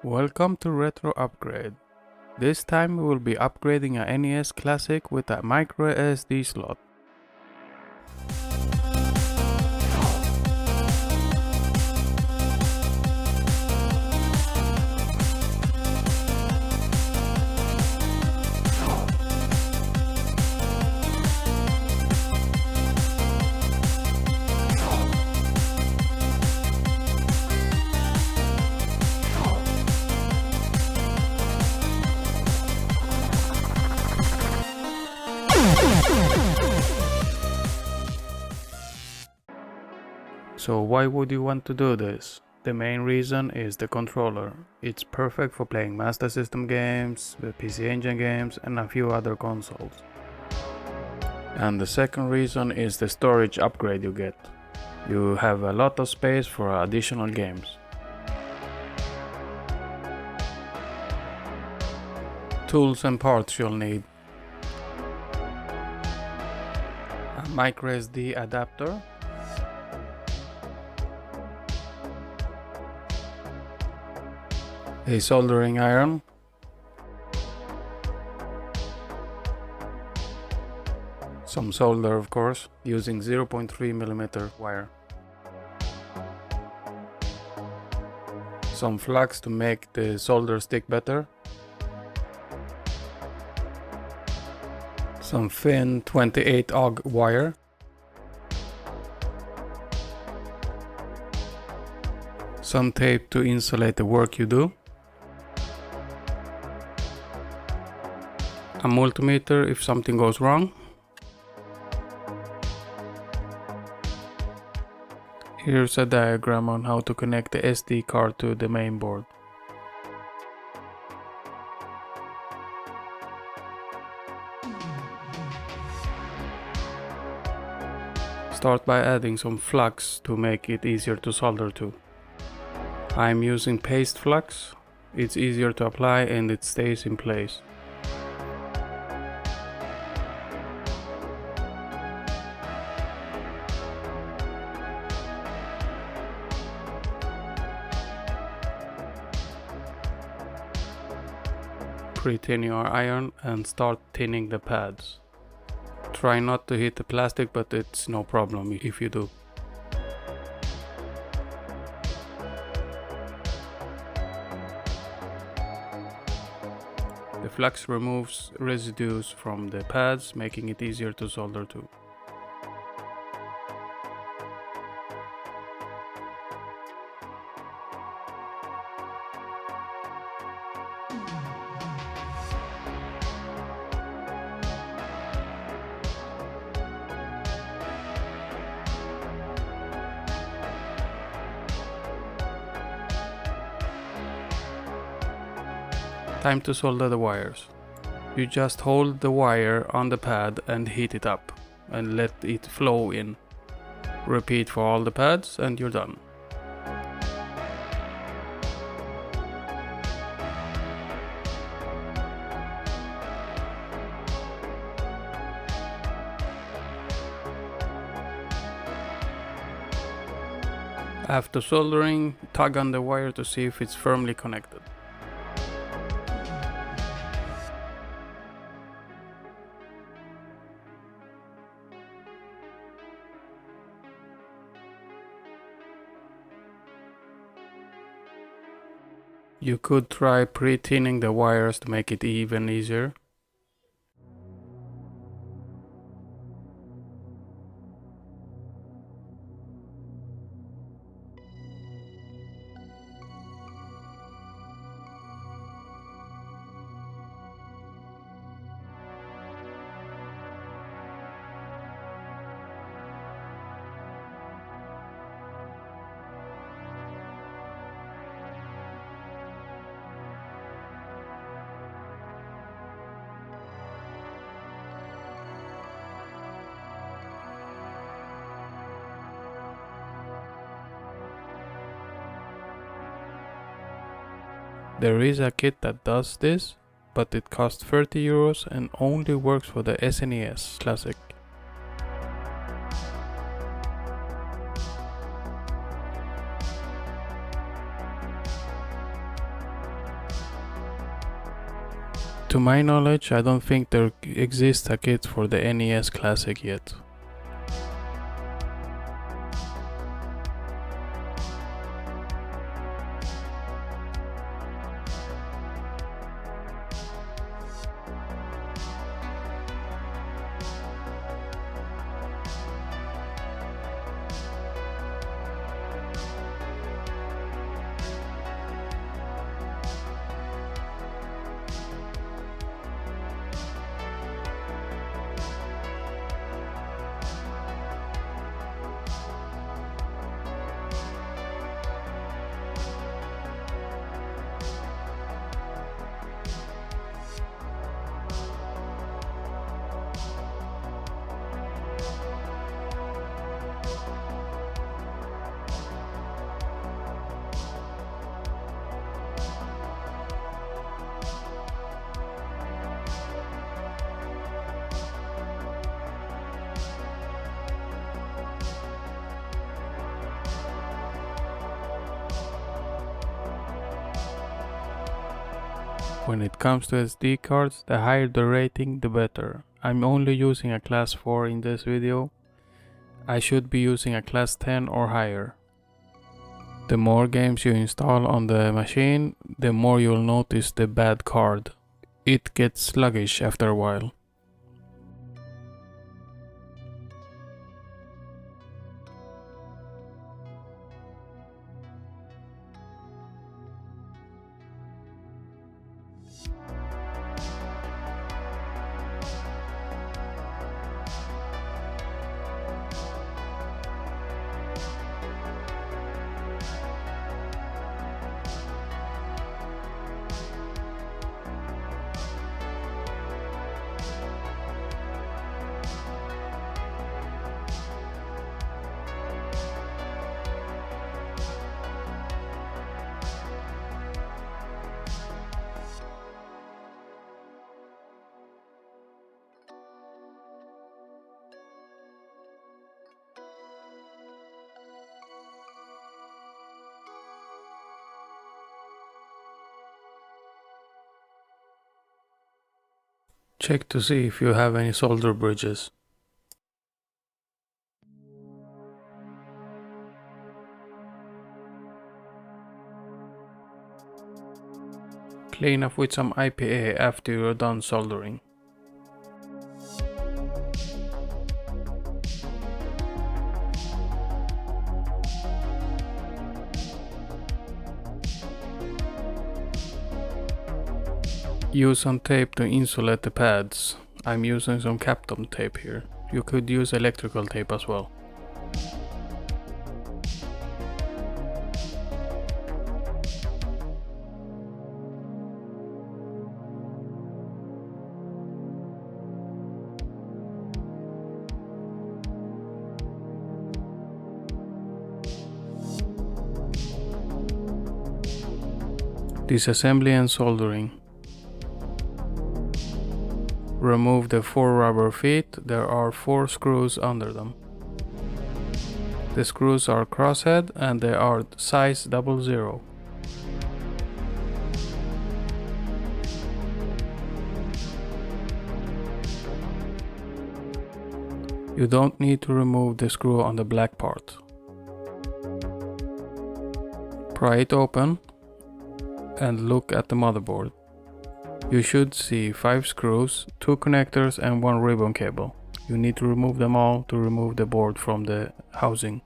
Welcome to Retro Upgrade. This time we will be upgrading a NES Classic with a micro SD slot. So why would you want to do this? The main reason is the controller. It's perfect for playing Master System games, the PC Engine games and a few other consoles. And the second reason is the storage upgrade you get. You have a lot of space for additional games. Tools and parts you'll need: a micro SD adapter, a soldering iron, some solder of course, using 0.3mm wire, some flux to make the solder stick better, some thin 28 AUG wire, some tape to insulate the work you do, a multimeter if something goes wrong. Here's a diagram on how to connect the SD card to the main board. Start by adding some flux to make it easier to solder to. I'm using paste flux. It's easier to apply and it stays in place. Pre-tin your iron and start tinning the pads. Try not to hit the plastic, but it's no problem if you do. The flux removes residues from the pads, making it easier to solder to. Time to solder the wires. You just hold the wire on the pad and heat it up and let it flow in. Repeat for all the pads and you're done. After soldering, tug on the wire to see if it's firmly connected. You could try pre-tinning the wires to make it even easier. There is a kit that does this, but it costs 30 euros and only works for the SNES Classic. To my knowledge, I don't think there exists a kit for the NES Classic yet. When it comes to SD cards, the higher the rating, the better. I'm only using a class 4 in this video. I should be using a class 10 or higher. The more games you install on the machine, the more you'll notice the bad card. It gets sluggish after a while. Check to see if you have any solder bridges. Clean up with some IPA after you're done soldering. Use some tape to insulate the pads. I'm using some Captain tape here. You could use electrical tape as well. Disassembly and soldering. Remove the 4 rubber feet. There are 4 screws under them. The screws are crosshead and they are size 00. You don't need to remove the screw on the black part. Pry it open and look at the motherboard. You should see 5 screws, 2 connectors and 1 ribbon cable. You need to remove them all to remove the board from the housing.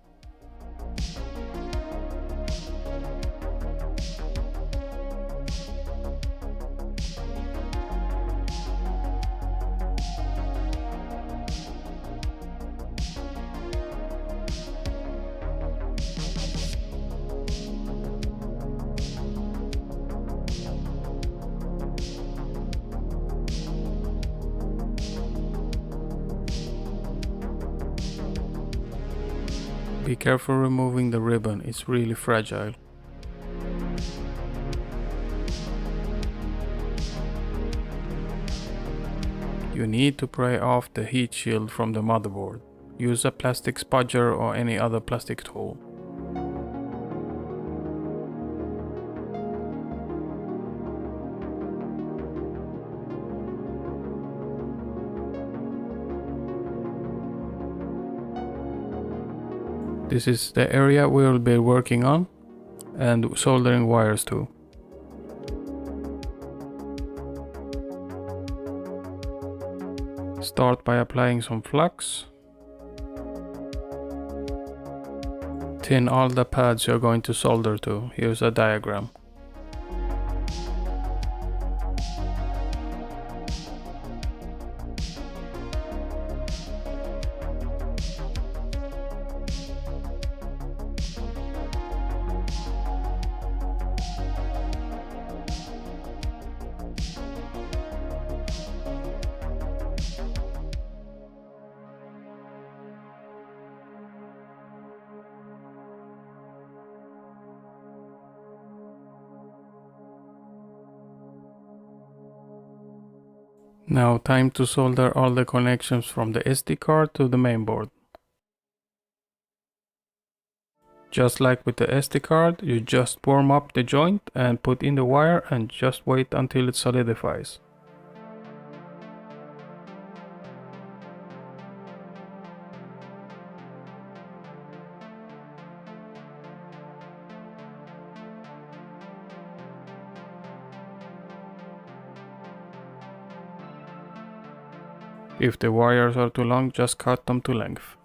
Be careful removing the ribbon, it's really fragile. You need to pry off the heat shield from the motherboard. Use a plastic spudger or any other plastic tool. This is the area we will be working on and soldering wires to. Start by applying some flux. Tin all the pads you're going to solder to. Here's a diagram. Now time to solder all the connections from the SD card to the mainboard. Just like with the SD card, you just warm up the joint and put in the wire and just wait until it solidifies. If the wires are too long, just cut them to length.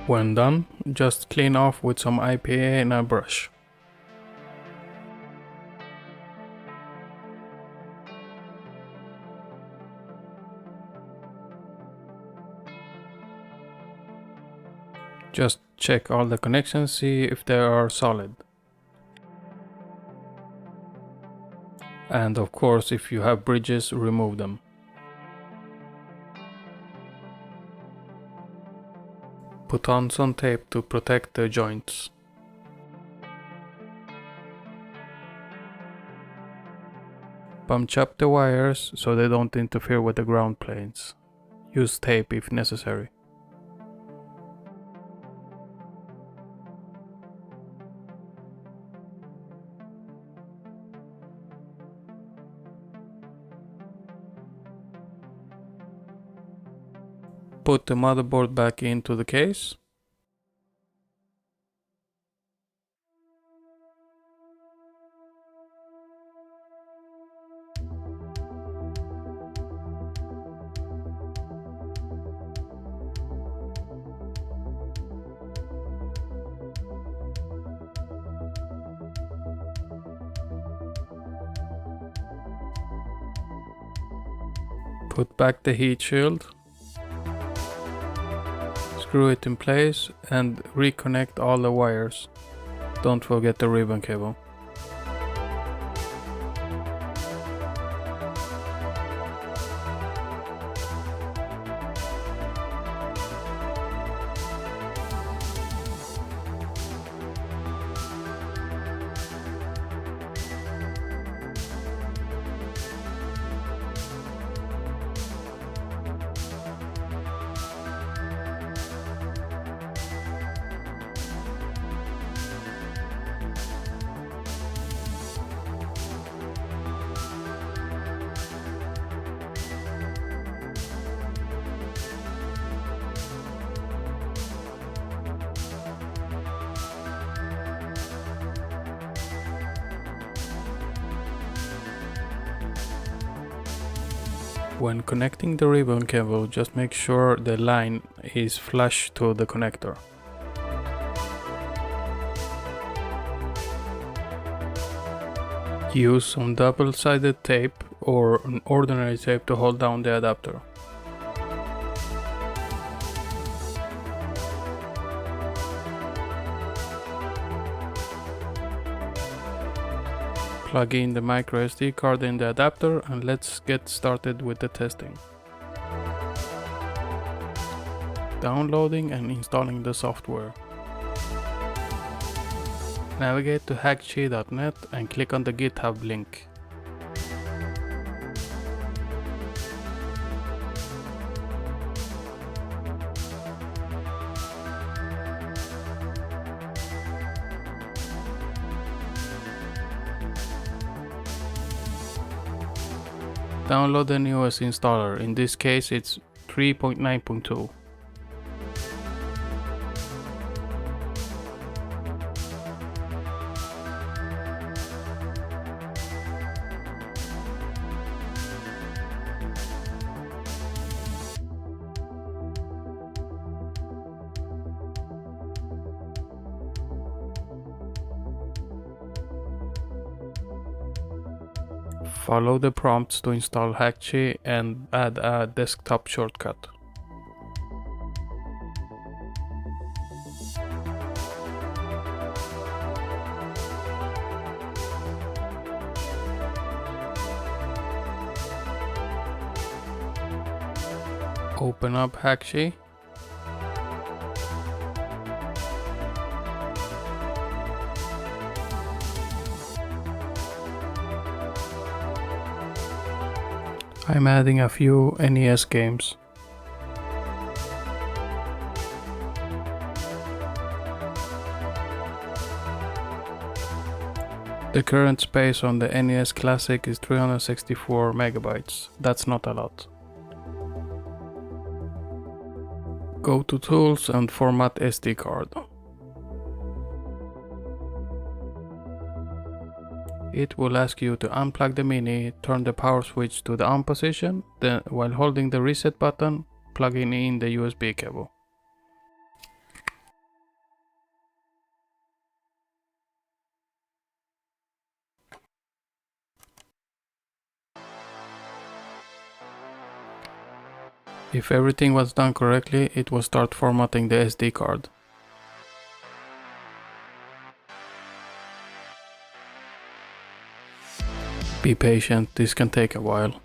When done, just clean off with some IPA and a brush. Just check all the connections, see if they are solid. And of course, if you have bridges, remove them. Put on some tape to protect the joints. Bunch up the wires so they don't interfere with the ground planes. Use tape if necessary. Put the motherboard back into the case. Put back the heat shield. screw it in place and reconnect all the wires. Don't forget the ribbon cable. When connecting the ribbon cable, just make sure the line is flush to the connector. Use some double-sided tape or an ordinary tape to hold down the adapter. Plug in the micro SD card in the adapter and let's get started with the testing. Downloading and installing the software. Navigate to hackchi.net and click on the GitHub link. Download the newest installer, in this case it's 3.9.2. Follow the prompts to install Hackchi and add a desktop shortcut. Open up Hackchi. I'm adding a few NES games. The current space on the NES Classic is 364 megabytes. That's not a lot. Go to Tools and Format SD card. It will ask you to unplug the Mini, turn the power switch to the on position, then while holding the reset button, plugging in the USB cable. If everything was done correctly, it will start formatting the SD card. Be patient, this can take a while,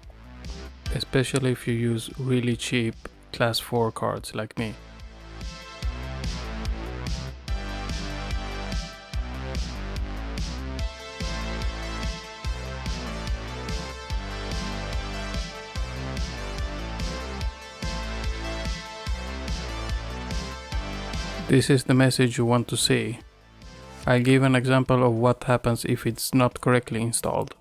especially if you use really cheap class 4 cards like me. This is the message you want to see. I'll give an example of what happens if it's not correctly installed.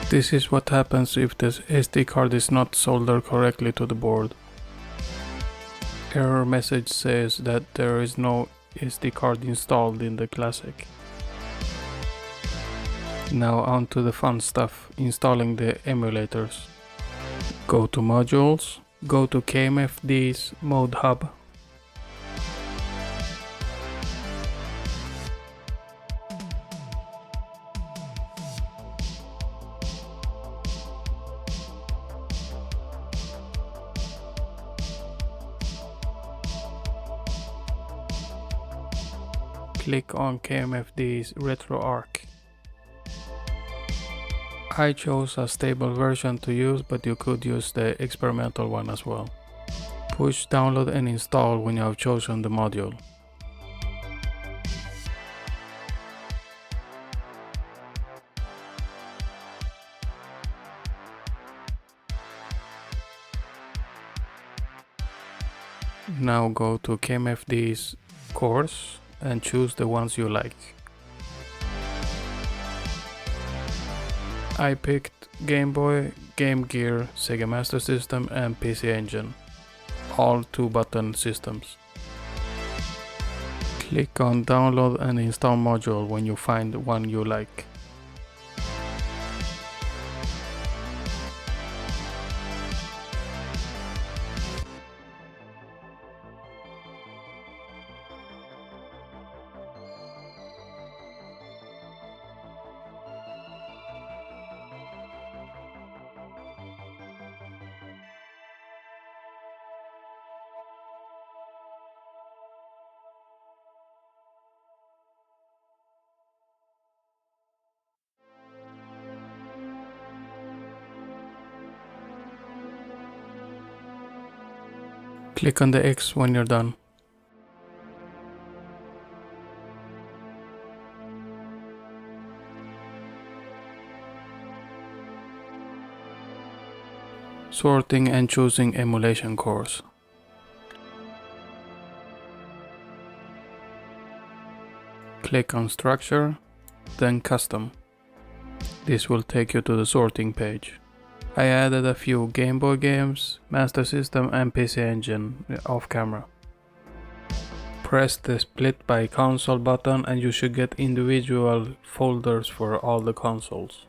This is what happens if the SD card is not soldered correctly to the board. Error message says that there is no SD card installed in the Classic. Now on to the fun stuff, installing the emulators. Go to Modules, go to KMFD's Mode Hub. Click on KMFD's RetroArch. I chose a stable version to use, but you could use the experimental one as well. Push download and install when you have chosen the module. Now go to KMFD's course and choose the ones you like. I picked Game Boy, Game Gear, Sega Master System and PC Engine, all 2-button systems. Click on download and install module when you find one you like. Click on the X when you're done. Sorting and choosing emulation course. Click on Structure, then Custom. This will take you to the sorting page. I added a few Game Boy games, Master System and PC Engine off camera. Press the split by console button and you should get individual folders for all the consoles.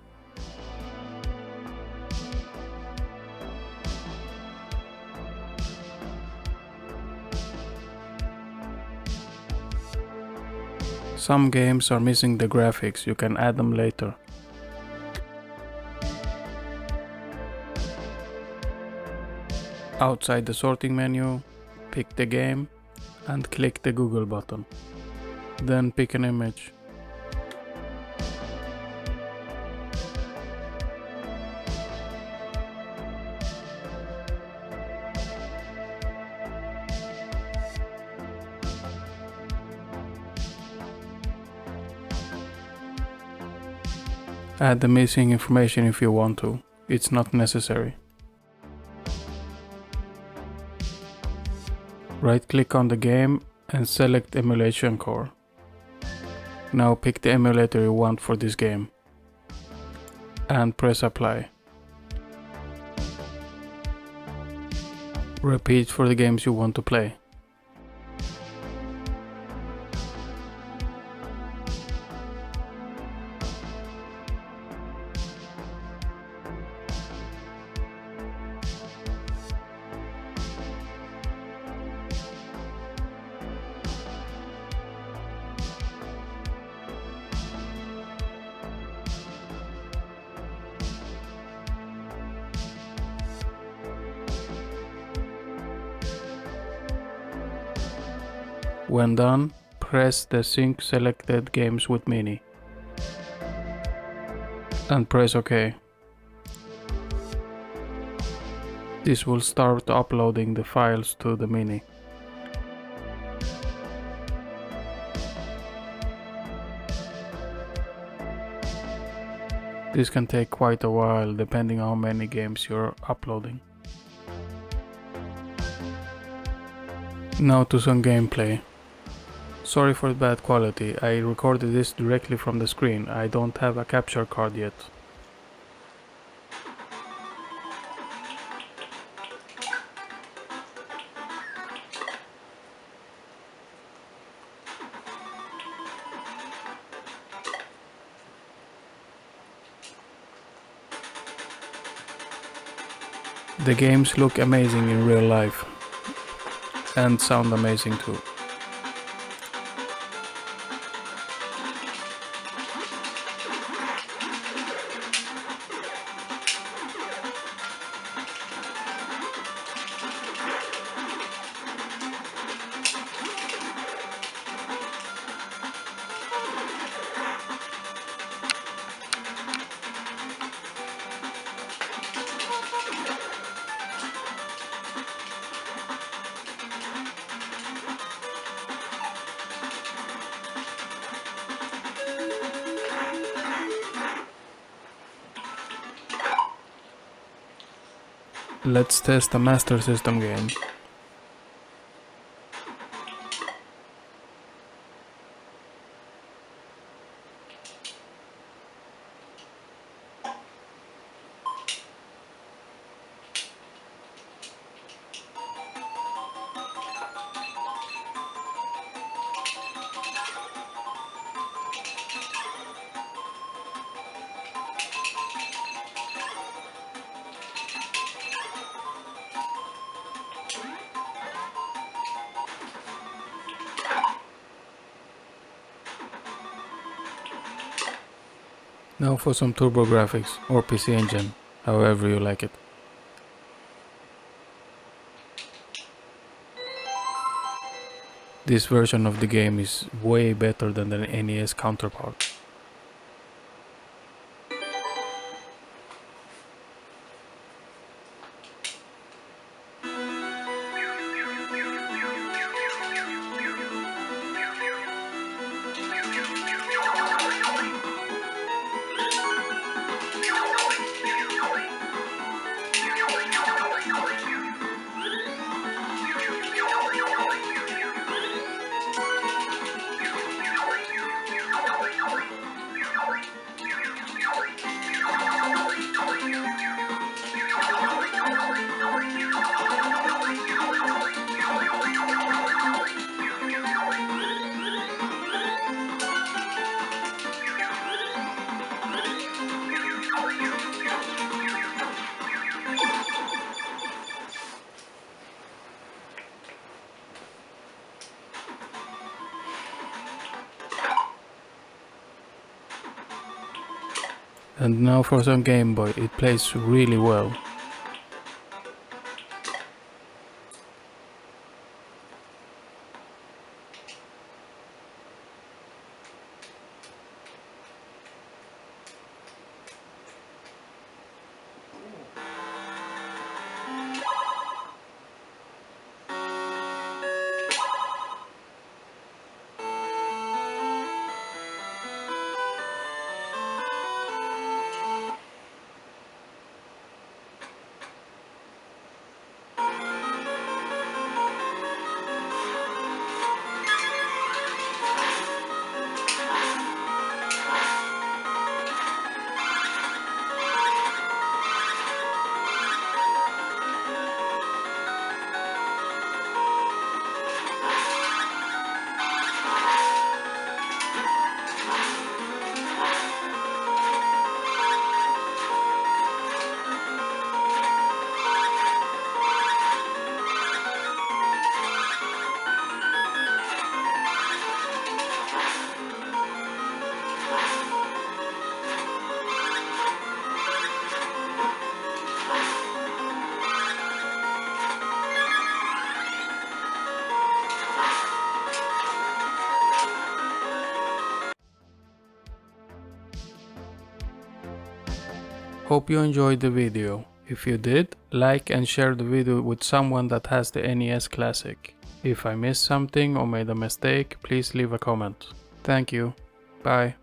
Some games are missing the graphics, you can add them later. Outside the sorting menu, pick the game and click the Google button. Then pick an image. Add the missing information if you want to, it's not necessary. Right-click on the game and select Emulation Core. Now pick the emulator you want for this game and press Apply. Repeat for the games you want to play. When done, press the Sync Selected Games with Mini and press OK. This will start uploading the files to the Mini. This can take quite a while depending on how many games you're uploading. Now to some gameplay. Sorry for the bad quality, I recorded this directly from the screen, I don't have a capture card yet. The games look amazing in real life and sound amazing too. Let's test a Master System game. Now for some turbo graphics or PC Engine, however you like it. This version of the game is way better than the NES counterpart. And now for some Game Boy, it plays really well. Hope you enjoyed the video. If you did, like and share the video with someone that has the NES Classic. If I missed something or made a mistake, please leave a comment. Thank you. Bye.